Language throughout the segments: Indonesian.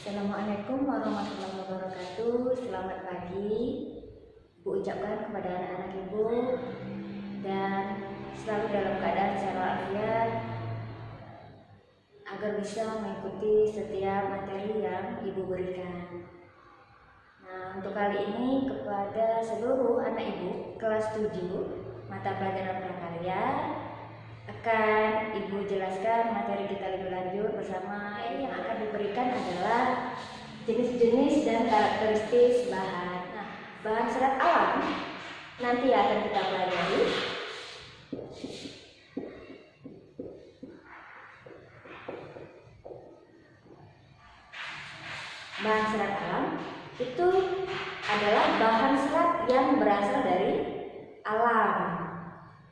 Assalamualaikum warahmatullahi wabarakatuh. Selamat pagi Ibu ucapkan kepada anak-anak Ibu, dan selalu dalam keadaan sehat walafiat agar bisa mengikuti setiap materi yang Ibu berikan. Nah, untuk kali ini kepada seluruh anak Ibu kelas 7 mata pelajaran prakarya akan Ibu jelaskan materi kita lebih lanjut bersama. Ini yang akan diberikan adalah jenis-jenis dan karakteristik bahan. Nah, bahan serat alam nanti akan kita pelajari. Bahan serat alam itu adalah bahan serat yang berasal dari alam.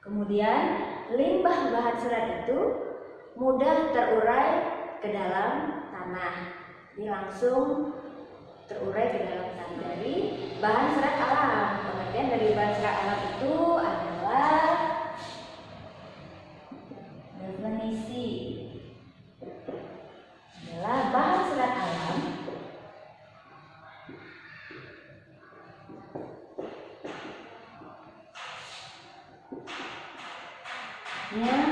Kemudian limbah bahan serat itu mudah terurai ke dalam tanah. Jadi langsung terurai ke dalam tanah dari bahan serat alam. Pengertian dari bahan serat alam itu adalah definisi adalah bahan serat alam yang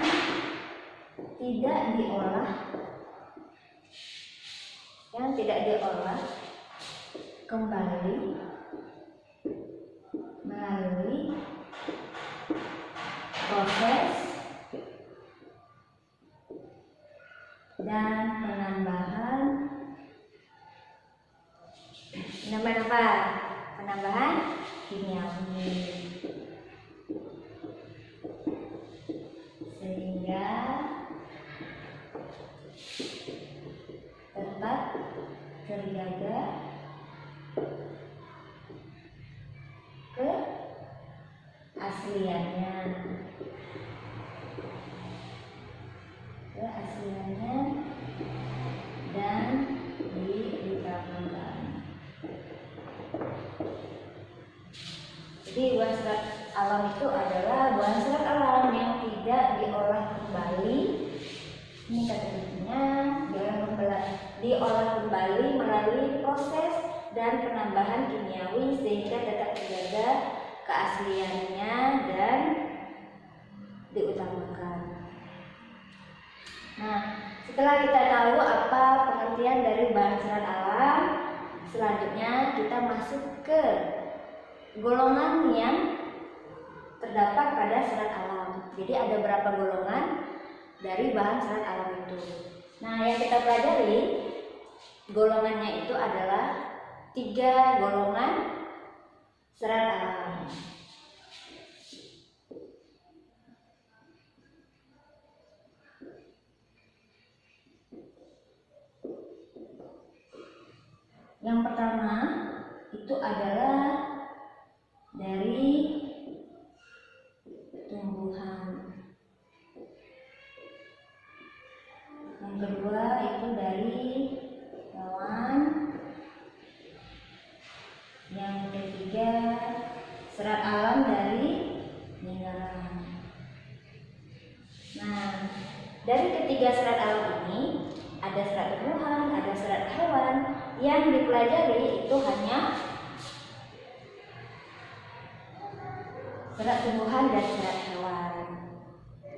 tidak diolah kembali melalui proses dan penambahan kimiawi, sehingga tetap terjaga keasliannya dan diutamakan. Jadi bahan serat alam itu adalah bahan serat alam yang tidak diolah kembali. Ini kata kuncinya, diolah kembali melalui proses dan penambahan kimiawi sehingga tetap terjaga keasliannya dan diutamakan. Nah, setelah kita tahu apa pengertian dari bahan serat alam, selanjutnya kita masuk ke golongan yang terdapat pada serat alam. Jadi ada berapa golongan dari bahan serat alam itu. Nah, yang kita pelajari golongannya itu adalah 3 golongan serat alam. Yang pertama itu adalah dari tumbuhan. Yang kedua itu dari hewan. Yang ketiga serat alam dari mineral. Nah, dari ketiga serat alam ini ada serat tumbuhan, ada serat hewan. Yang dipelajari itu hanya serat tumbuhan dan serat hewan.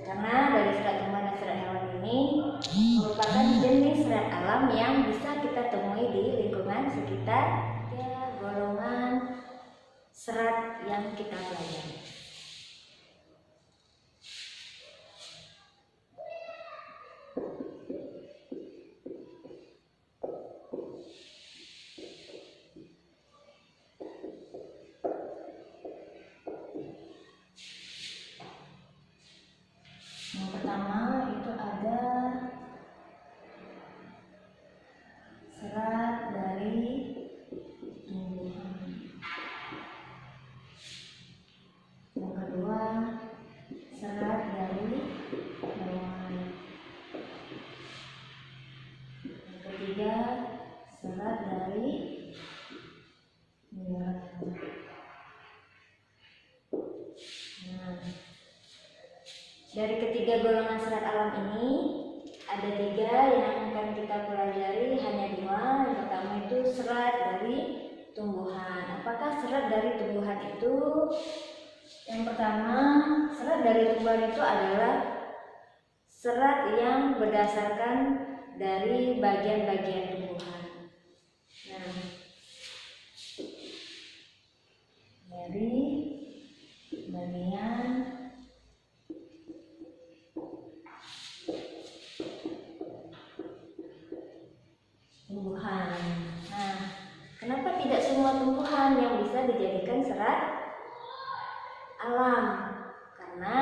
Karena dari serat tumbuhan dan serat hewan ini merupakan jenis serat alam yang bisa kita temui di lingkungan sekitar. Ya, golongan serat yang kita pelajari. Yang pertama itu ada serat dari tumbuhan. Yang kedua serat dari hewan. Yang ketiga serat dari mineral. Nah, dari ketiga golongan serat alam ini ada 3 yang akan kita pelajari, hanya 2. Yang pertama serat dari tumbuhan itu, yang pertama, serat dari tumbuhan itu adalah serat yang berdasarkan dari bagian-bagian tumbuhan. Nah, dari bagian tumbuhan. Nah, kenapa tidak semua tumbuhan yang bisa dijadikan serat alam? Karena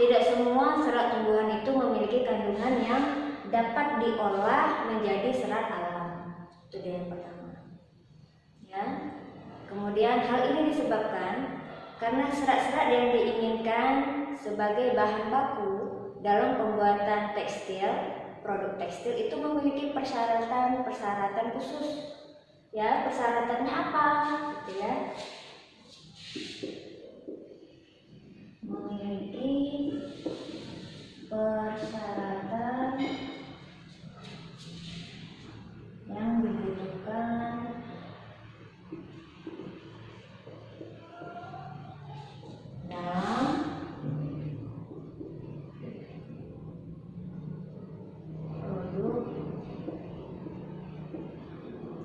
tidak semua serat tumbuhan itu memiliki kandungan yang dapat diolah menjadi serat alam. Itu dia yang pertama. Ya. Kemudian hal ini disebabkan karena serat-serat yang diinginkan sebagai bahan baku dalam pembuatan tekstil, produk tekstil itu memiliki persyaratan khusus. Ya, persyaratannya apa? Gitu ya. Memiliki persyaratan yang dibutuhkan dalam produk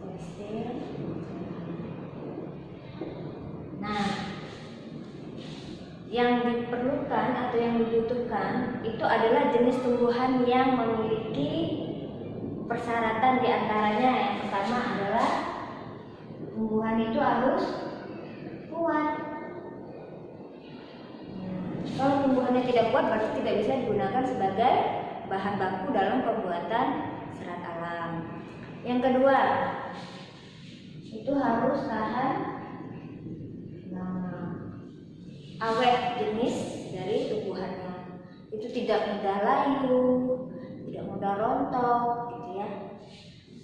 tekstil. Nah, yang diperlukan atau yang dibutuhkan itu adalah jenis tumbuhan yang memiliki persyaratan diantaranya. Yang pertama adalah tumbuhan itu harus kuat. Kalau tumbuhannya tidak kuat berarti tidak bisa digunakan sebagai bahan baku dalam pembuatan serat alam. Yang kedua, itu harus tahan awet jenis dari tumbuhannya. Itu tidak mudah layu, tidak mudah rontok, gitu ya.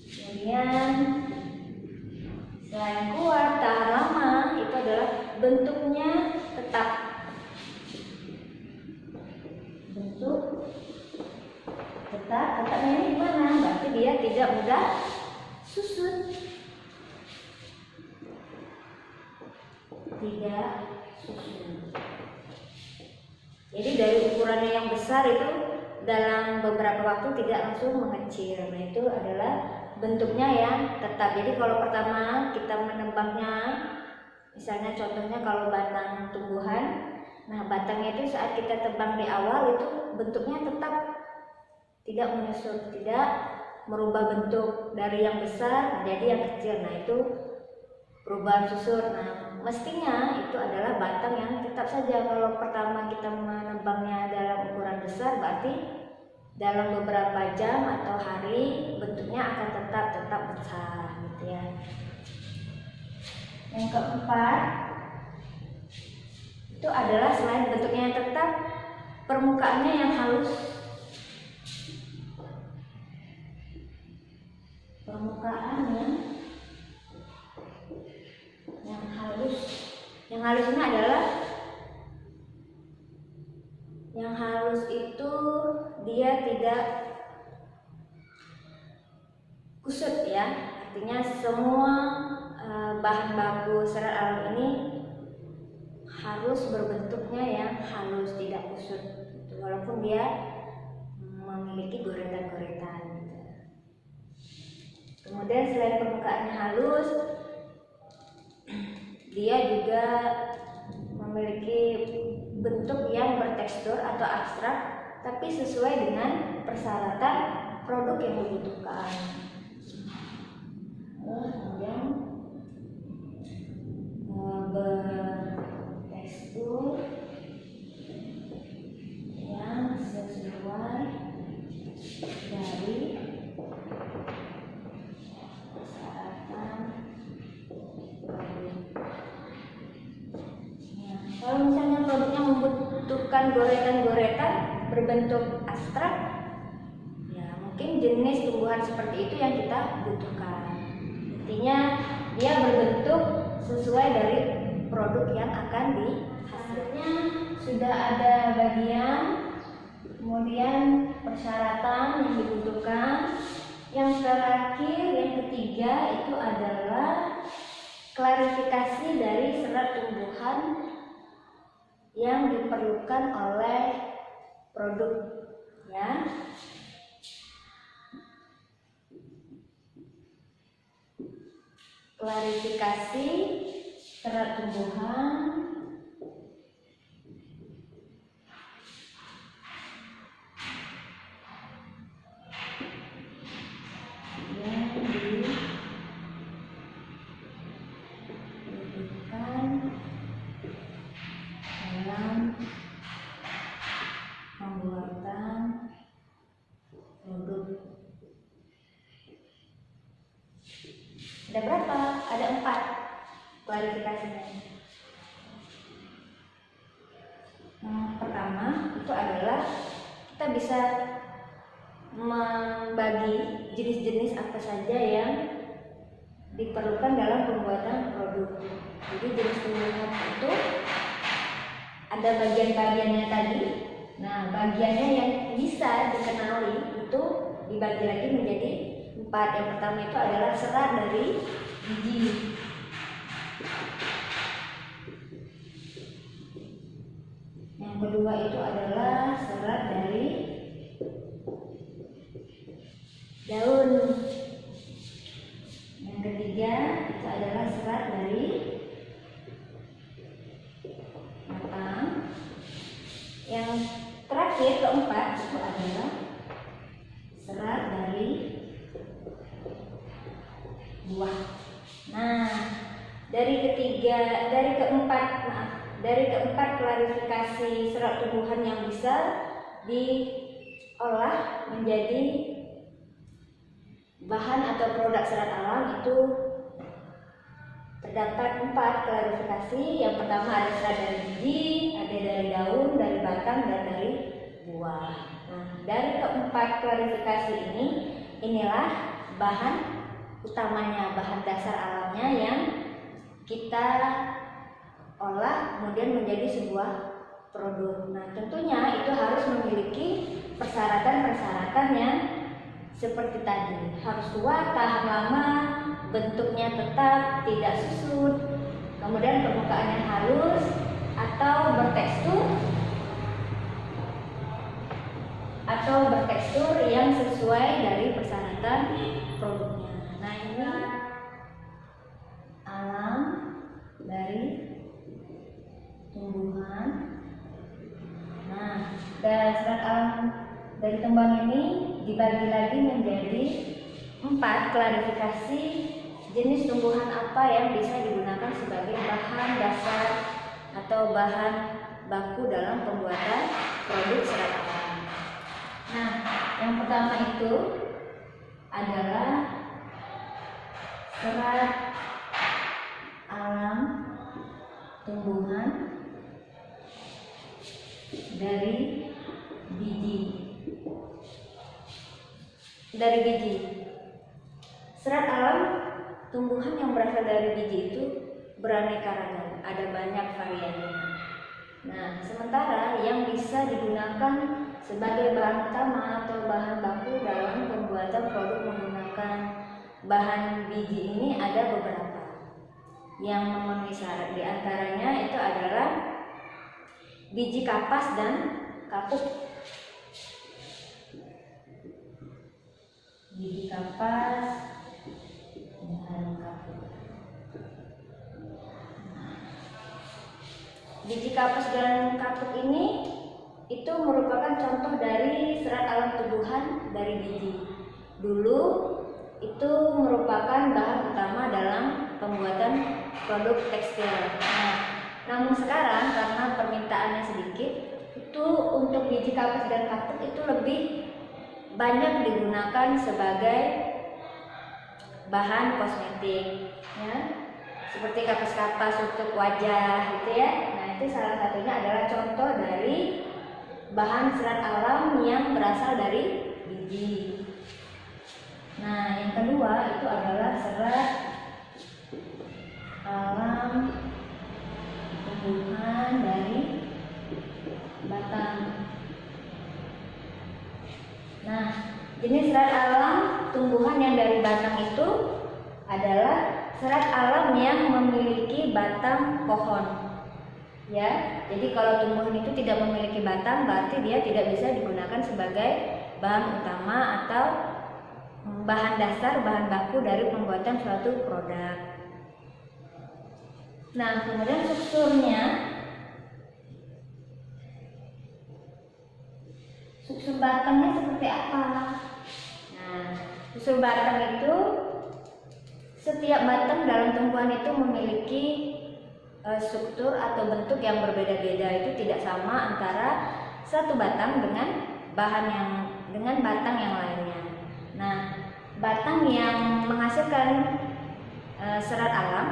Kemudian selain kuat, tahan lama, itu adalah bentuknya tetap. Bentuk tetapnya ini gimana? Berarti dia tidak mudah susut. Tidak susut. Jadi dari ukurannya yang besar itu dalam beberapa waktu tidak langsung mengecil. Nah, itu adalah bentuknya yang tetap. Jadi kalau pertama kita menebangnya, misalnya contohnya kalau batang tumbuhan, nah batangnya itu saat kita tebang di awal itu bentuknya tetap, tidak menyusut, tidak merubah bentuk dari yang besar menjadi yang kecil. Nah, itu perubahan susut. Nah, mestinya itu adalah batang yang tetap saja. Kalau pertama kita menebangnya dalam ukuran besar, berarti dalam beberapa jam atau hari bentuknya akan tetap besar, gitu ya. Yang keempat, itu adalah selain bentuknya yang tetap, permukaannya yang halus. Permukaannya yang halus. Yang halus ini adalah, yang halus itu dia tidak kusut ya. Artinya semua bahan baku serat alam ini harus berbentuknya yang halus, tidak kusut. Walaupun dia memiliki goretan-goretan. Kemudian selain permukaannya halus, dia juga memiliki bentuk yang bertekstur atau abstrak, tapi sesuai dengan persyaratan produk yang dibutuhkan. Kemudian bertekstur yang sesuai dari persyaratan produk. Kalau misalnya produknya membutuhkan goretan-goretan berbentuk abstrak, ya mungkin jenis tumbuhan seperti itu yang kita butuhkan. Intinya dia berbentuk sesuai dari produk yang akan dihasilkan. Sudah ada bagian, kemudian persyaratan yang dibutuhkan. Yang terakhir, yang ketiga itu adalah klarifikasi dari serat tumbuhan yang diperlukan oleh produk, ya. Klarifikasi serat tumbuhan yang dibutuhkan dalam pembuatan produk. Ada berapa? Ada 4 klarifikasinya. Yang pertama itu adalah kita bisa membagi jenis-jenis apa saja yang diperlukan dalam pembuatan produk. Jadi jenis tumbuhan itu ada bagian-bagiannya tadi. Nah, bagiannya yang bisa dikenali itu dibagi lagi menjadi 4. Yang pertama itu adalah serat dari biji. Yang kedua itu adalah serat dari daun. Yang ketiga itu adalah serat dari batang. Yang terakhir, keempat, itu adalah serat dari buah. Nah, dari keempat klarifikasi serat tumbuhan yang bisa diolah menjadi bahan atau produk serat alam itu terdapat 4 klarifikasi. Yang pertama ada serat dari biji, ada dari daun, dari batang, dan dari buah. Nah, dari keempat klarifikasi inilah bahan utamanya, bahan dasar alamnya yang kita olah kemudian menjadi sebuah produk. Nah, tentunya itu harus memiliki persyaratan-persyaratan yang seperti tadi. Harus kuat, tahan lama, bentuknya tetap, tidak susut, kemudian permukaannya halus atau bertekstur yang sesuai dari persyaratan produknya. Nah, ini alam dari tumbuhan. Nah, serat alam dari tumbuhan ini dibagi lagi menjadi 4 klarifikasi jenis tumbuhan apa yang bisa digunakan sebagai bahan dasar atau bahan baku dalam pembuatan produk serat alam. Nah, yang pertama itu adalah serat alam tumbuhan dari biji. Serat alam tumbuhan yang berasal dari biji itu beraneka ragam, ada banyak variannya. Nah, sementara yang bisa digunakan sebagai bahan utama atau bahan baku dalam pembuatan produk menggunakan bahan biji ini ada beberapa yang memenuhi syarat. Di antaranya itu adalah biji kapas dan kapuk. Biji kapas dan kapuk. Biji kapas dan kapuk ini itu merupakan contoh dari serat alam tumbuhan dari biji. Dulu itu merupakan bahan utama dalam pembuatan produk tekstil. Nah, namun sekarang karena permintaannya sedikit, itu untuk biji kapas dan kapuk itu lebih banyak digunakan sebagai bahan kosmetik, ya, seperti kapas-kapas untuk wajah, gitu ya. Nah, itu salah satunya adalah contoh dari bahan serat alam yang berasal dari biji. Nah, yang kedua itu adalah serat alam tumbuhan dari batang. Nah, jenis serat alam tumbuhan yang dari batang itu adalah serat alam yang memiliki batang pohon. Ya, jadi kalau tumbuhan itu tidak memiliki batang, berarti dia tidak bisa digunakan sebagai bahan utama atau bahan dasar, bahan baku dari pembuatan suatu produk. Nah, kemudian strukturnya, struktur batangnya seperti apa? Nah, struktur batang itu, setiap batang dalam tumbuhan itu memiliki struktur atau bentuk yang berbeda-beda. Itu tidak sama antara satu batang dengan batang yang lainnya. Nah, batang yang menghasilkan serat alam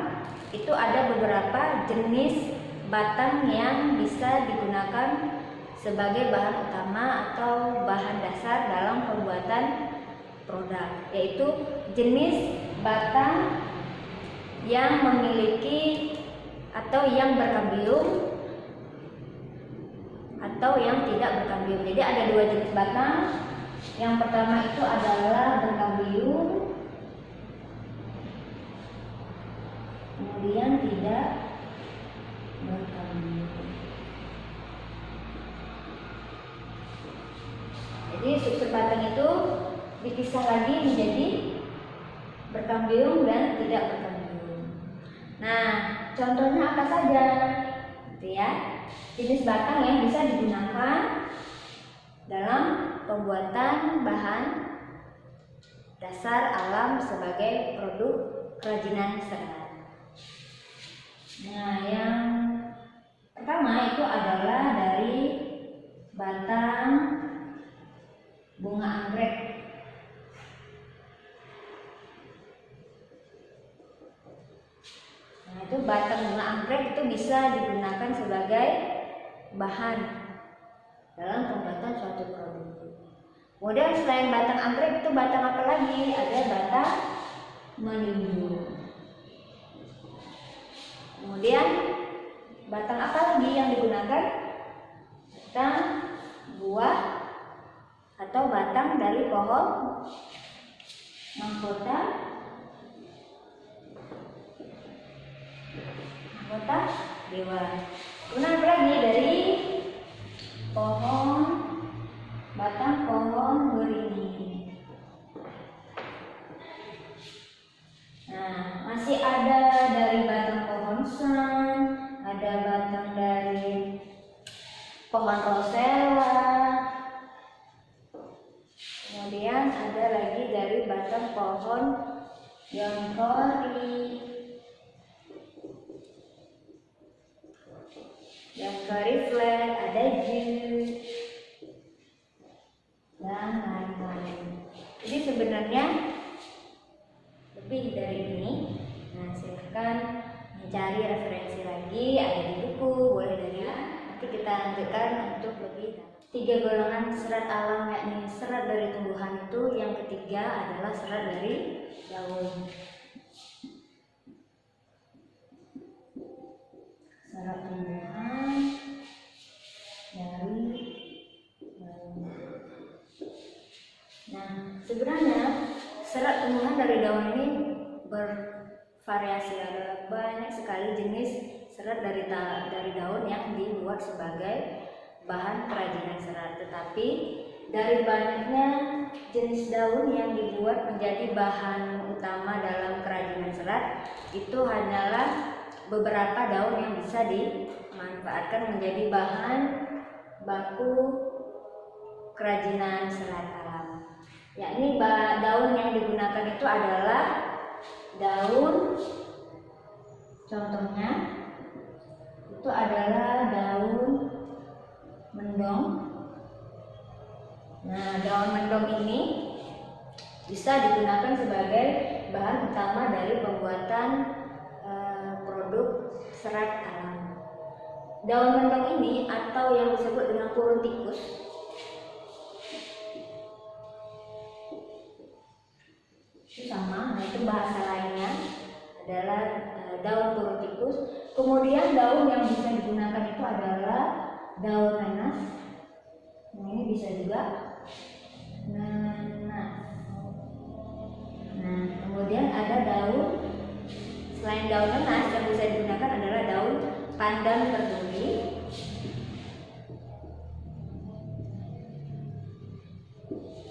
itu ada beberapa jenis batang yang bisa digunakan sebagai bahan utama atau bahan dasar dalam pembuatan produk, yaitu jenis batang yang memiliki atau yang berkambium atau yang tidak berkambium. Jadi ada dua jenis batang. Yang pertama itu adalah berkambium, kemudian tidak berkambium. Jadi struktur batang itu dipisah lagi menjadi berkambium dan tidak berkambium. Nah, contohnya apa saja? Gitu ya. Jenis batang yang bisa digunakan dalam pembuatan bahan dasar alam sebagai produk kerajinan serat. Nah, yang pertama itu adalah dari batang bunga anggrek. Nah, itu batang bunga anggrek itu bisa digunakan sebagai bahan dalam pembuatan suatu produk. Kemudian selain batang anggrek itu batang apa lagi? Ada batang menimbul. Kemudian batang apa lagi yang digunakan? Batang buah atau batang dari pohon mahkota dewa. Kemudian apa lagi? Dari batang pohon beringin. Nah, masih ada dari batang pohon san, ada batang dari pohon rosella, kemudian ada lagi dari batang pohon yongkori, flag, ada jus, dan lain-lain. Jadi sebenarnya lebih dari ini. Nah, silahkan mencari referensi lagi, ada di buku, boleh dari nanti kita lanjutkan untuk lebih. 3 golongan serat alam, yakni serat dari tumbuhan itu. Yang ketiga adalah serat dari daun. Serat tumbuhan dari daun. Nah, sebenarnya serat tumbuhan dari daun ini bervariasi, ada banyak sekali jenis serat dari daun yang dibuat sebagai bahan kerajinan serat. Tetapi dari banyaknya jenis daun yang dibuat menjadi bahan utama dalam kerajinan serat, itu hanyalah beberapa daun yang bisa dimanfaatkan menjadi bahan baku kerajinan serat alam. Yakni daun yang digunakan itu adalah daun, contohnya itu adalah daun mendong. Nah, daun mendong ini bisa digunakan sebagai bahan utama dari pembuatan produk serat alam. Daun mendong ini atau yang disebut dengan purun tikus itu sama, nah itu bahasa lainnya adalah daun purun tikus. Kemudian daun yang bisa digunakan itu adalah daun nanas. Nah, ini bisa juga nanas. Nah, kemudian ada daun Selain daun nanas, yang bisa digunakan adalah daun pandan berduri.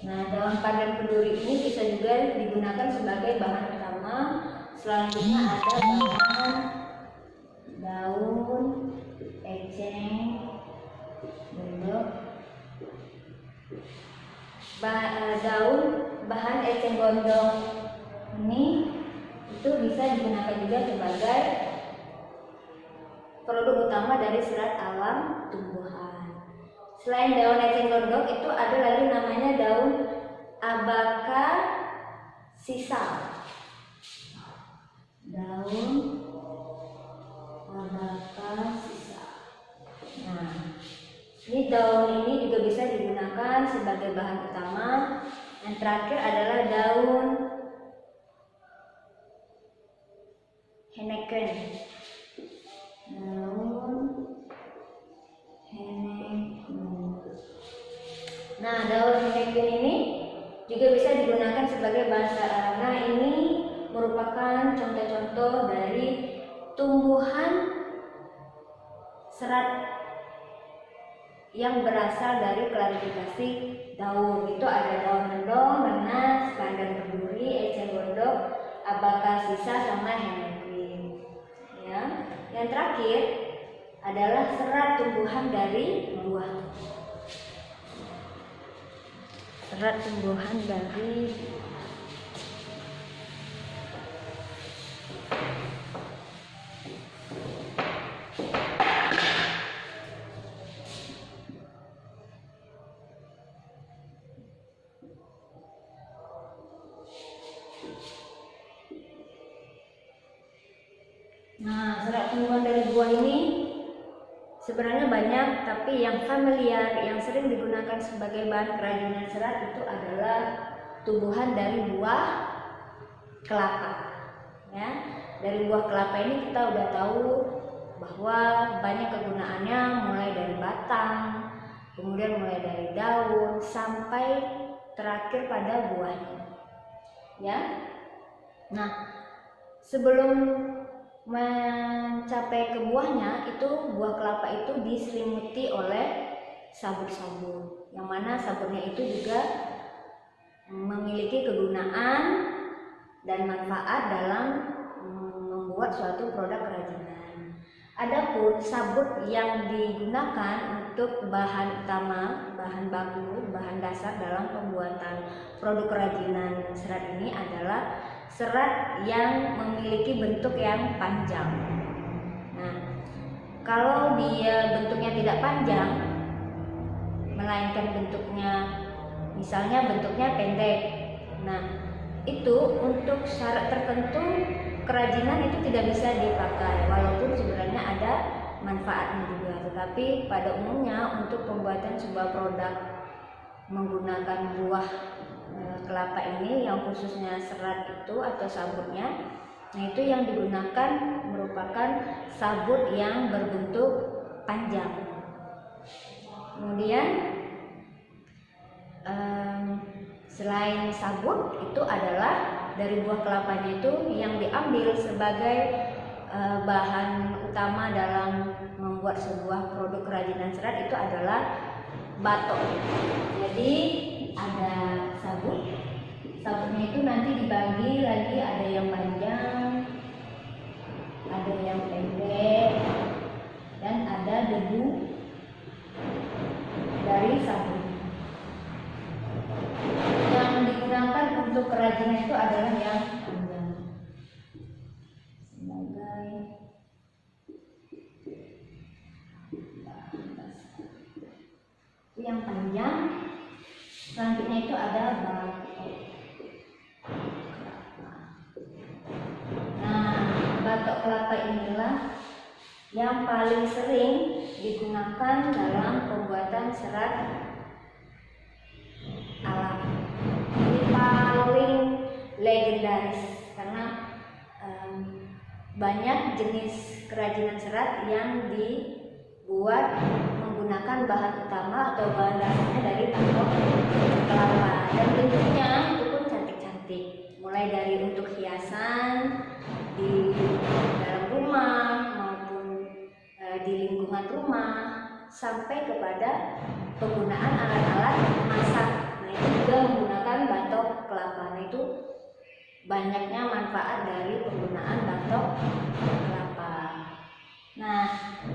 Nah, daun pandan berduri ini bisa juga digunakan sebagai bahan utama. Selanjutnya ada bahan daun eceng gondok. Daun bahan eceng gondok ini itu bisa digunakan juga sebagai produk utama dari serat alam tumbuhan. Selain daun eceng gondok itu ada lagi namanya daun Abacassia. Daun Abacassia. Nah, ini daun ini juga bisa digunakan sebagai bahan utama. Yang terakhir adalah daun Heineken. Nah, daun Heineken ini juga bisa digunakan sebagai bahan sarana. Ini merupakan contoh-contoh dari tumbuhan serat yang berasal dari klasifikasi daun. Itu ada daun mendong, nanas, pandan berduri, eceng gondok, Abacassia sama Heineken. Ya. Yang terakhir adalah serat tumbuhan dari buah. Serat tumbuhan dari serat tumbuhan dari buah ini sebenarnya banyak, tapi yang familiar, yang sering digunakan sebagai bahan kerajinan serat itu adalah tumbuhan dari buah kelapa. Ya, dari buah kelapa ini kita udah tahu bahwa banyak kegunaannya, mulai dari batang, kemudian mulai dari daun sampai terakhir pada buahnya. Ya, nah sebelum mencapai ke buahnya, itu buah kelapa itu diselimuti oleh sabur-sabur, yang mana saburnya itu juga memiliki kegunaan dan manfaat dalam membuat suatu produk kerajinan. Adapun sabut yang digunakan untuk bahan utama, bahan baku, bahan dasar dalam pembuatan produk kerajinan serat ini adalah serat yang memiliki bentuk yang panjang. Nah, kalau dia bentuknya tidak panjang, melainkan bentuknya, misalnya bentuknya pendek, nah itu untuk syarat tertentu kerajinan itu tidak bisa dipakai, walaupun sebenarnya ada manfaatnya juga. Tetapi pada umumnya untuk pembuatan sebuah produk menggunakan buah kelapa ini, yang khususnya serat itu atau sabutnya, nah itu yang digunakan merupakan sabut yang berbentuk panjang. Kemudian selain sabut itu adalah dari buah kelapanya itu yang diambil sebagai bahan utama dalam membuat sebuah produk kerajinan serat itu adalah batok. Jadi ada sabutnya itu nanti dibagi lagi, ada yang panjang, ada yang pendek, dan ada debu dari sabut. Yang digunakan untuk kerajinan itu adalah yang panjang, sebagai yang panjang. Selanjutnya itu ada batok. Nah, batok kelapa inilah yang paling sering digunakan dalam pembuatan serat alam. Ini paling legendaris karena banyak jenis kerajinan serat yang dibuat menggunakan bahan utama atau bahan dasarnya dari batok kelapa, dan bentuknya itu pun cantik-cantik, mulai dari untuk hiasan di sampai kepada penggunaan alat-alat masak. Nah, itu juga menggunakan batok kelapa. Nah, itu banyaknya manfaat dari penggunaan batok kelapa. Nah,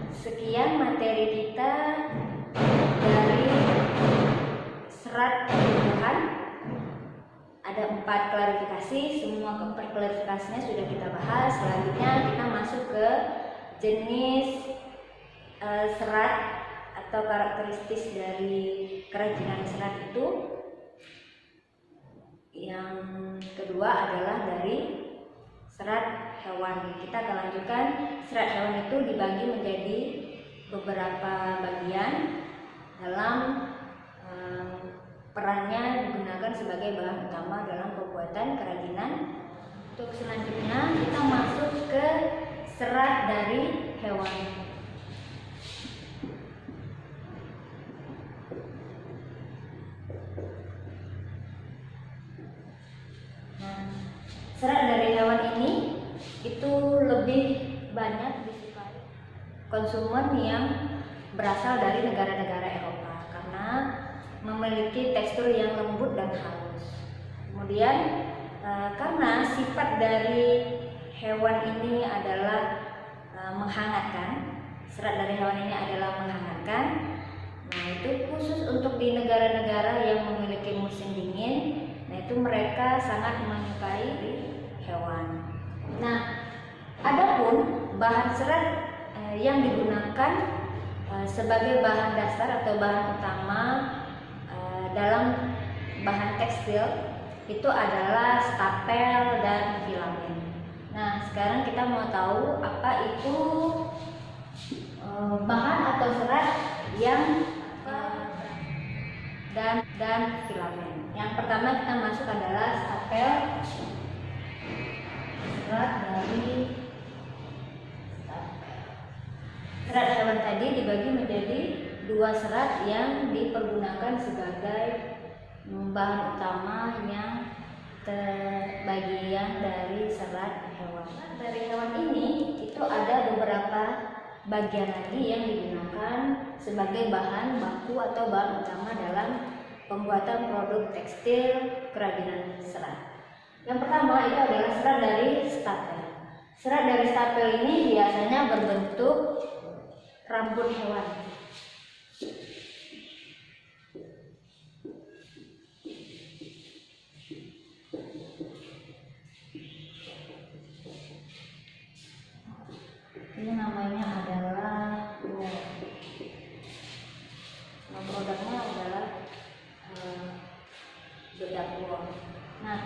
sekian materi kita dari serat tumbuhan. Ada 4 klarifikasi, semua 4 klarifikasinya sudah kita bahas. Selanjutnya kita masuk ke jenis serat atau karakteristik dari kerajinan serat itu. Yang kedua adalah dari serat hewan. Kita akan lanjutkan. Serat hewan itu dibagi menjadi beberapa bagian dalam perannya digunakan sebagai bahan utama dalam pembuatan kerajinan. Untuk selanjutnya kita masuk ke serat dari hewan. Nah, serat dari hewan ini itu lebih banyak disukai konsumen yang berasal dari negara-negara Eropa karena memiliki tekstur yang lembut dan halus. Kemudian karena sifat dari hewan ini adalah menghangatkan, serat dari hewan ini adalah menghangatkan. Nah, itu khusus untuk di negara-negara yang memiliki musim dingin. Nah, itu mereka sangat menyukai di hewan. Nah, adapun bahan serat yang digunakan sebagai bahan dasar atau bahan utama dalam bahan tekstil itu adalah stapel dan filamen. Nah, sekarang kita mau tahu apa itu bahan atau serat yang dan filamen. Yang pertama kita masuk adalah stapel. Serat dari stapel. Serat hewan tadi dibagi menjadi 2 serat yang dipergunakan sebagai bahan utama yang terbagian dari serat hewan. Dari hewan ini itu ada beberapa bagian lagi yang digunakan sebagai bahan baku atau bahan utama dalam pembuatan produk tekstil kerajinan serat. Yang pertama itu adalah serat dari stapel. Serat dari stapel ini biasanya berbentuk rambut hewan. Ini namanya adalah wool. Nah, produknya adalah bedak wool. Nah,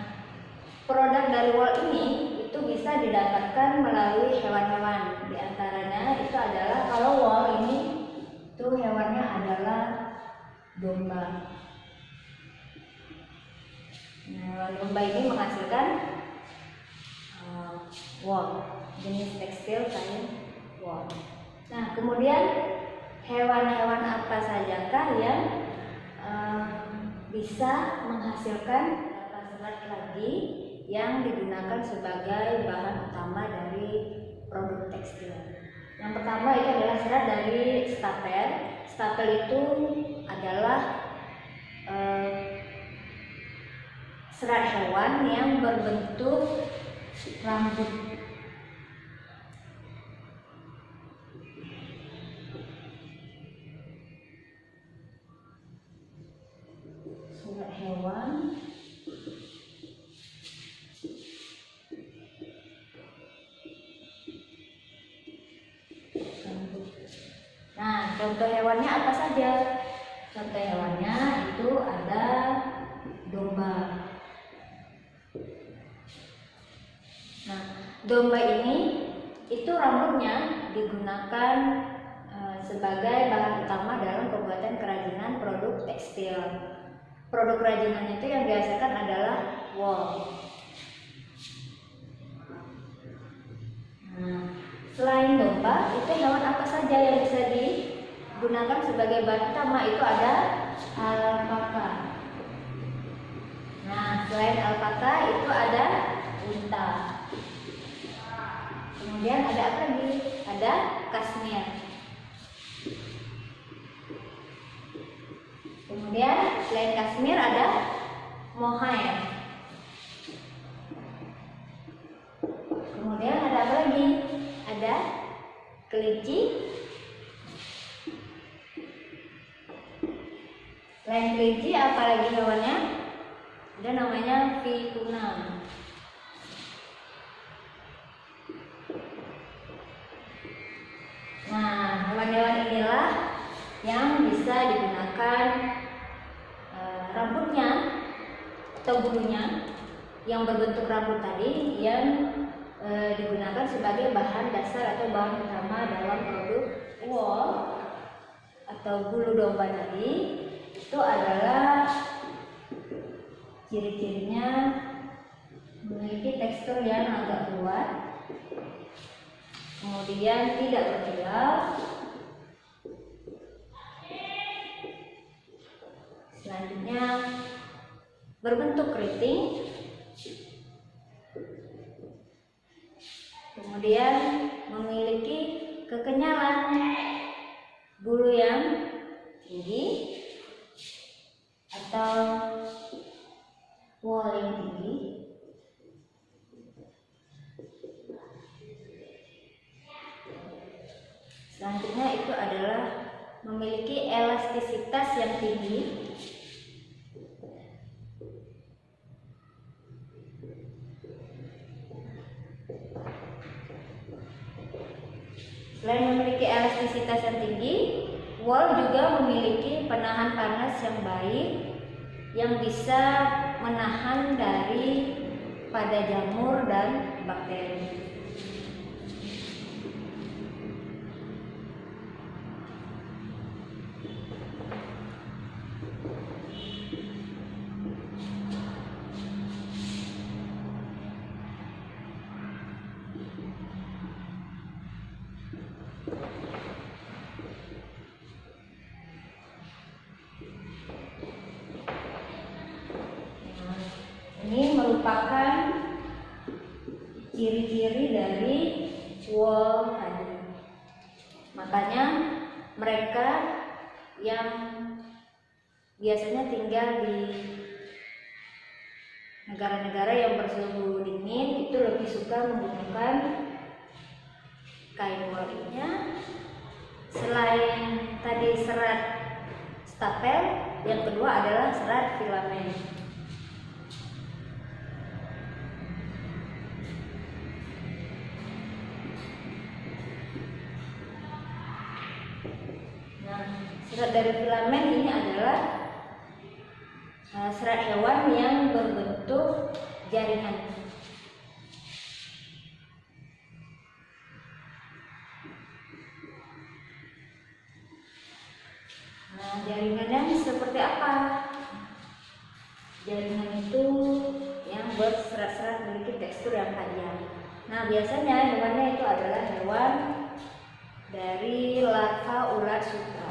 produk dari wool ini itu bisa didapatkan melalui hewan-hewan. Di antaranya itu adalah kalau wool ini itu hewannya adalah domba. Nah, domba ini menghasilkan wool, jenis tekstil kain wool. Nah, kemudian hewan-hewan apa sajakah yang bisa menghasilkan serat lagi yang digunakan sebagai bahan utama dari produk tekstil? Yang pertama itu adalah serat dari stapel. Stapel itu adalah serat hewan yang berbentuk rambut. Serat hewan rambut. Nah, contoh hewannya apa saja? Contoh hewannya itu ada domba. Nah, domba ini itu rambutnya digunakan sebagai bahan utama dalam pembuatan kerajinan produk tekstil. Produk kerajinan itu yang dihasilkan adalah wool. Nah, selain domba, itu hewan apa saja yang bisa digunakan sebagai bahan utama? Itu ada alpaka. Nah, selain alpaka itu ada unta. Kemudian ada apa lagi? Ada kasmir. Kemudian selain kasmir ada mohair. Kemudian ada apa lagi? Ada kelinci. Selain kelinci apa lagi hewannya? Ada namanya vicuna. Nah, hewan-hewan inilah yang bisa digunakan rambutnya atau bulunya yang berbentuk rambut tadi yang digunakan sebagai bahan dasar atau bahan utama dalam produk wool atau bulu domba tadi. Itu adalah ciri-cirinya memiliki tekstur yang agak kuat, kemudian tidak berkilau, selanjutnya berbentuk keriting, kemudian memiliki kekenyalan bulu yang tinggi atau wool yang tinggi. Selanjutnya itu adalah memiliki elastisitas yang tinggi. Selain memiliki elastisitas yang tinggi, wool juga memiliki penahan panas yang baik yang bisa menahan dari pada jamur dan bakteri. Ini merupakan ciri-ciri dari wool tadi. Makanya mereka yang biasanya tinggal di negara-negara yang bersuhu dingin itu lebih suka menggunakan kain wool ini. Selain tadi serat stapel, yang kedua adalah serat filamen. Serat dari filamen ini adalah serat hewan yang berbentuk jaringan. Nah, jaringannya seperti apa? Jaringan itu yang berserat-serat memiliki tekstur yang panjang. Nah, biasanya hewannya itu adalah hewan dari larva ulat sutra.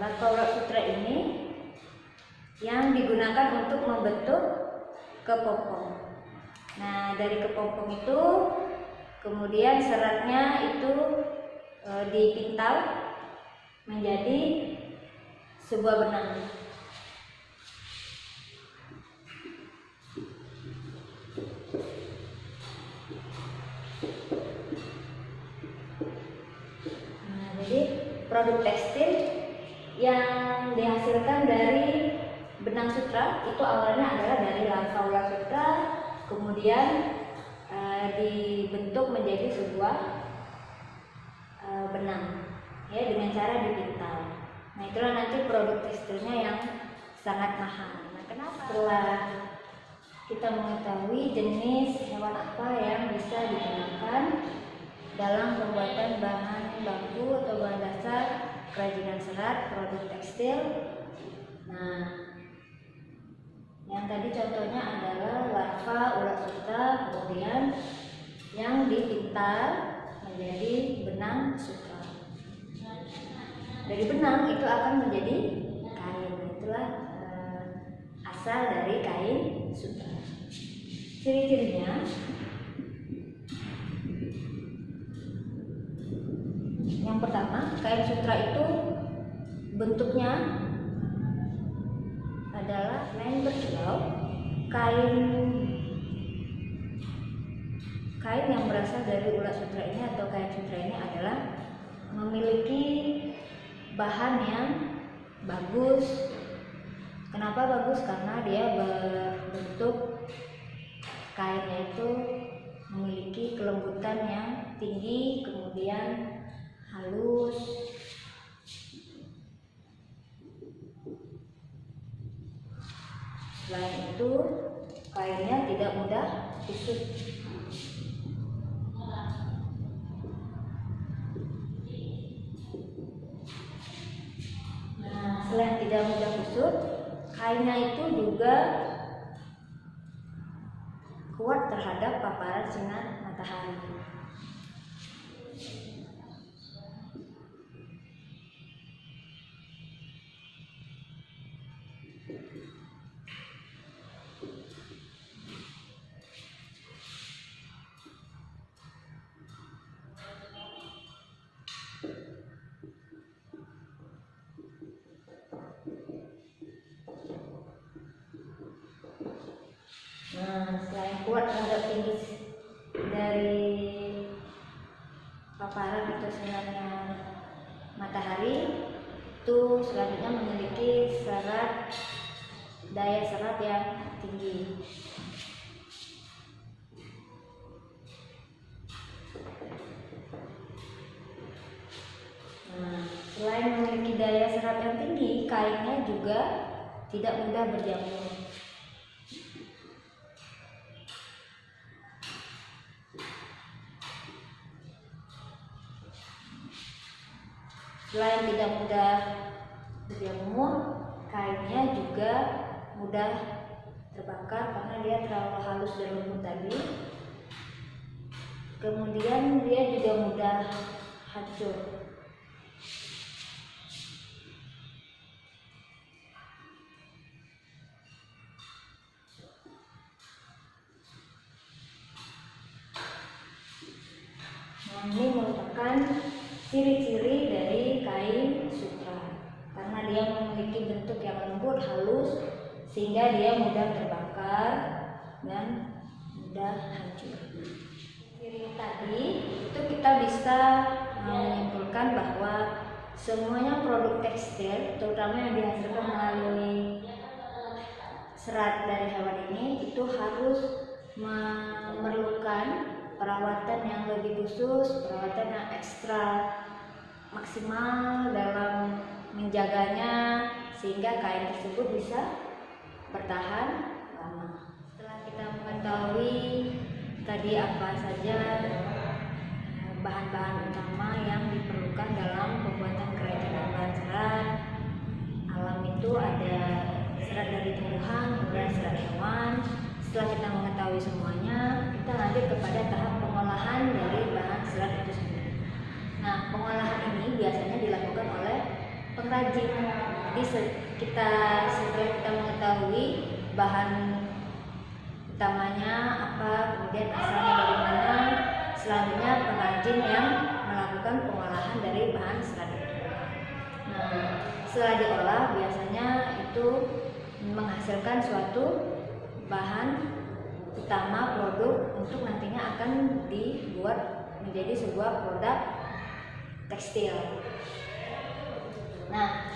Larva ulat sutra ini yang digunakan untuk membentuk kepompong. Nah, dari kepompong itu kemudian seratnya itu dipintal menjadi sebuah benang. Nah, jadi produk tekstil yang dihasilkan dari benang sutra itu awalnya adalah dari larva ulat sutra, kemudian dibentuk menjadi sebuah benang ya dengan cara dipintal. Nah, itulah nanti produk tekstilnya yang sangat mahal. Nah, kenapa? Setelah kita mengetahui jenis hewan apa yang bisa digunakan dalam pembuatan bahan baku atau bahan dasar kerajinan serat produk tekstil. Nah, yang tadi contohnya adalah larva ulat sutra, kemudian yang dipintal menjadi benang sutra. Dari benang itu akan menjadi kain. Itulah asal dari kain sutra. Ciri-cirinya pertama, kain sutra itu bentuknya adalah selain berkilau, kain yang berasal dari ulat sutra ini atau kain sutra ini adalah memiliki bahan yang bagus. Kenapa bagus? Karena dia berbentuk kainnya itu memiliki kelembutan yang tinggi, kemudian halus. Selain itu, kainnya tidak mudah kusut. Nah, selain tidak mudah kusut, kainnya itu juga kuat terhadap paparan sinar matahari. Nah, selain kuat terhadap tinggi dari paparan atau sinarnya matahari, itu selanjutnya memiliki daya serat yang tinggi. Nah, selain memiliki daya serat yang tinggi, kainnya juga tidak mudah berjamur. Selain tidak mudah berjamur, kainnya juga mudah terbakar karena dia terlalu halus dan lembut tadi. Kemudian dia juga mudah hancur. Nah, ini merupakan ciri-ciri dari kain sutra karena dia memiliki bentuk yang lembut, halus, sehingga dia mudah terbakar dan mudah hancur. Ciri tadi itu kita bisa menyimpulkan bahwa semuanya produk tekstil, terutama yang dihasilkan melalui serat dari hewan ini, itu harus memerlukan perawatan yang lebih khusus, perawatan yang ekstra maksimal dalam menjaganya sehingga kain tersebut bisa bertahan lama. Setelah kita mengetahui tadi apa saja bahan-bahan utama yang diperlukan dalam pembuatan kerajinan bahan serat alam, itu ada serat dari tumbuhan, kemudian serat hewan. Setelah kita mengetahui semuanya, kita lanjut kepada tahap pengolahan dari bahan serat itu sendiri. Nah, pengolahan ini biasanya dilakukan oleh pengrajin. Jadi setelah kita mengetahui bahan utamanya apa, kemudian asalnya dari mana, selanjutnya pengrajin yang melakukan pengolahan dari bahan serat itu. Nah, setelah diolah biasanya itu menghasilkan suatu bahan utama produk untuk nantinya akan dibuat menjadi sebuah produk tekstil. Nah,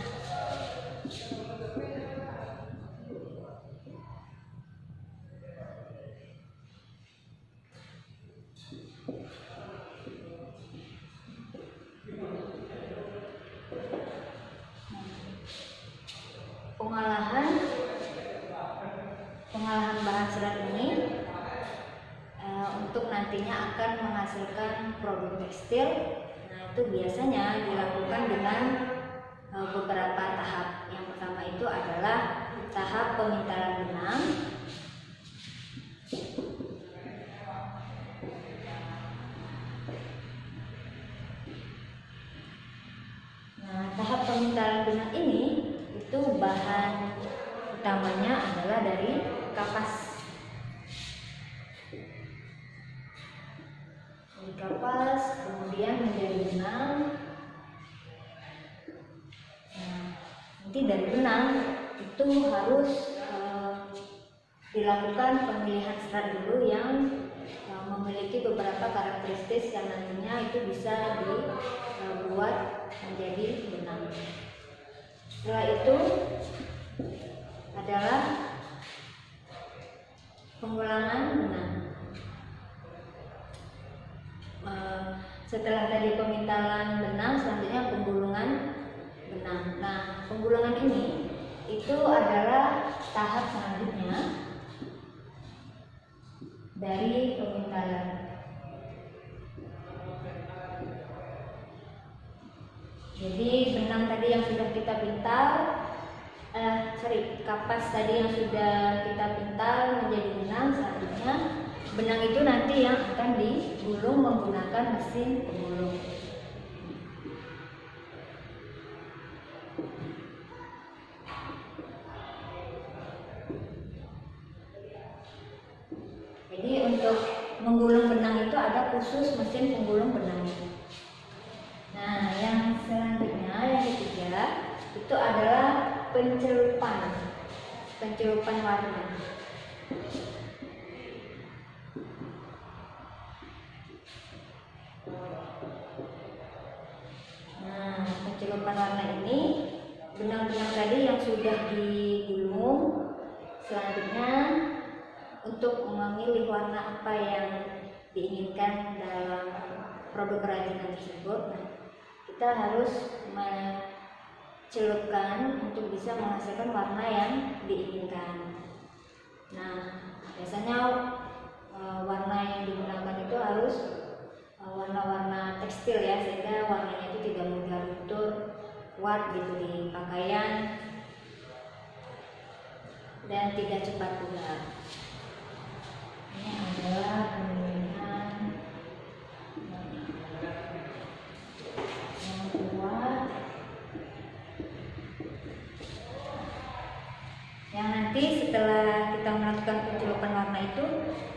pengolahan bahan serat ini untuk nantinya akan menghasilkan produk tekstil. Nah, itu biasanya dilakukan dengan beberapa tahap. Yang pertama itu adalah tahap pemintalan benang. Nah, tahap pemintalan benang ini itu bahan utamanya adalah dari kapas. Dari kapas kemudian menjadi benang, nanti dari benang itu harus dilakukan pemilihan serat dulu yang memiliki beberapa karakteristik yang nantinya itu bisa dibuat menjadi benang. Setelah itu adalah pengulangan benang. Setelah tadi pemintalan benang, selanjutnya penggulungan benang. Nah, penggulungan ini itu adalah tahap selanjutnya dari pemintalan. Jadi benang tadi yang sudah kita pintal, kapas tadi yang sudah kita pintal menjadi benang, selanjutnya benang itu nanti yang akan digulung menggunakan mesin penggulung. Jadi untuk menggulung benang itu ada khusus mesin penggulung benang. Nah, yang selanjutnya, yang ketiga, itu adalah pencelupan warna. Nah, pencelupan warna ini benang-benang tadi yang sudah digulung, selanjutnya untuk memilih warna apa yang diinginkan dalam produk kerajinan tersebut, kita harus mencelupkan untuk bisa menghasilkan warna yang diinginkan. Nah, biasanya warna yang digunakan itu harus warna-warna tekstil ya, sehingga warnanya itu tidak mudah luntur, kuat gitu di pakaian dan tidak cepat pudar. Ini adalah pemilihan yang kuat, yang nanti setelah kita melakukan pencelupan warna itu,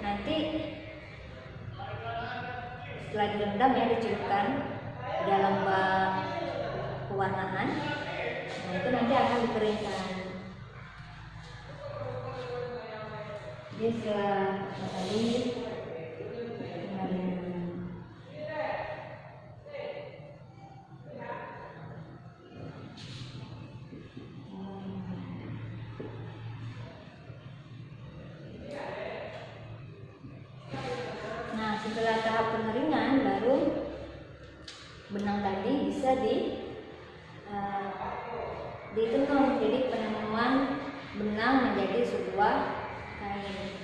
nanti setelah direndam ya, dicelupkan dalam bak pewarnaan, nah itu nanti akan dikeringkan. Jadi setelah tadi setelah tahap pengeringan, baru benang tadi bisa ditenun. Jadi penenuan benang menjadi sebuah kain.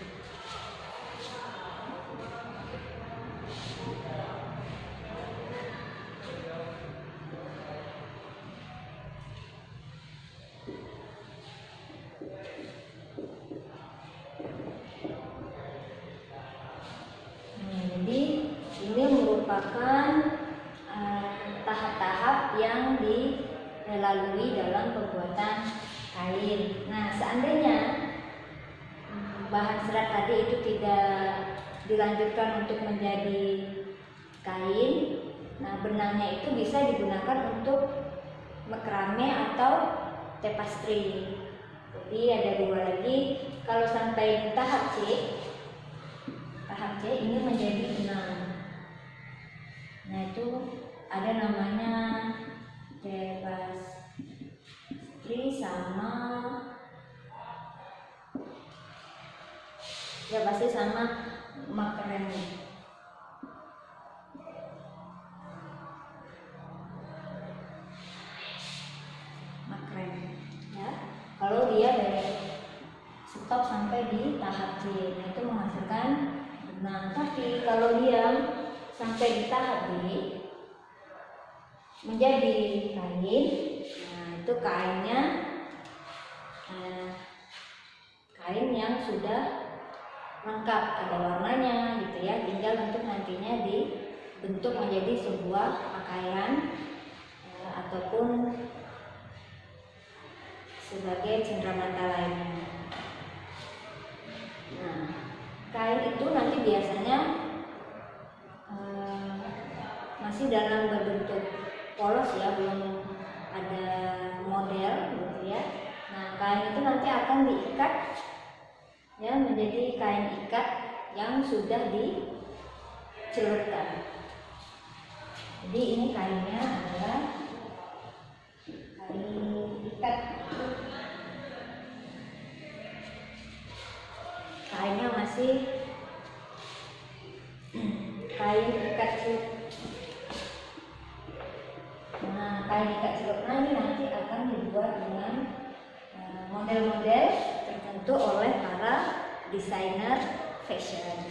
Merupakan tahap-tahap yang dilalui dalam pembuatan kain. Nah, seandainya bahan serat tadi itu tidak dilanjutkan untuk menjadi kain, nah benangnya itu bisa digunakan untuk makrame atau tapestry. Jadi ada dua lagi. Kalau sampai di tahap C ini menjadi benang. Nah, itu ada namanya tapestry sama makrame. Ya, kalau dia dari stop sampai di tahap C, nah itu menghasilkan benang. Tapi kalau dia sampai di tahap B menjadi kain, nah itu kainnya kain yang sudah lengkap, ada warnanya gitu ya, tinggal untuk nantinya dibentuk menjadi sebuah pakaian ataupun sebagai cenderamata lainnya. Nah, kain itu nanti biasanya masih dalam bentuk polos ya, belum ada model gitu ya. akan diikat ya menjadi kain ikat yang sudah dicelurkan. Jadi ini kainnya adalah kain ikat. Kainnya masih kain ikat celup. Nah, kain ikat celupnya ini nanti akan dibuat dengan model-model tertentu oleh para desainer fashion.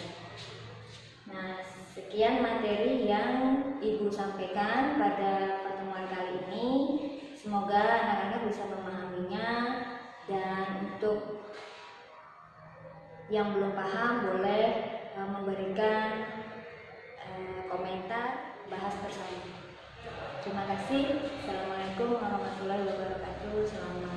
Nah, sekian materi yang Ibu sampaikan pada pertemuan kali ini. Semoga anak-anak bisa memahaminya, dan untuk yang belum paham boleh memberikan komentar, bahas bersama. Terima kasih. Assalamualaikum warahmatullahi wabarakatuh. Selamat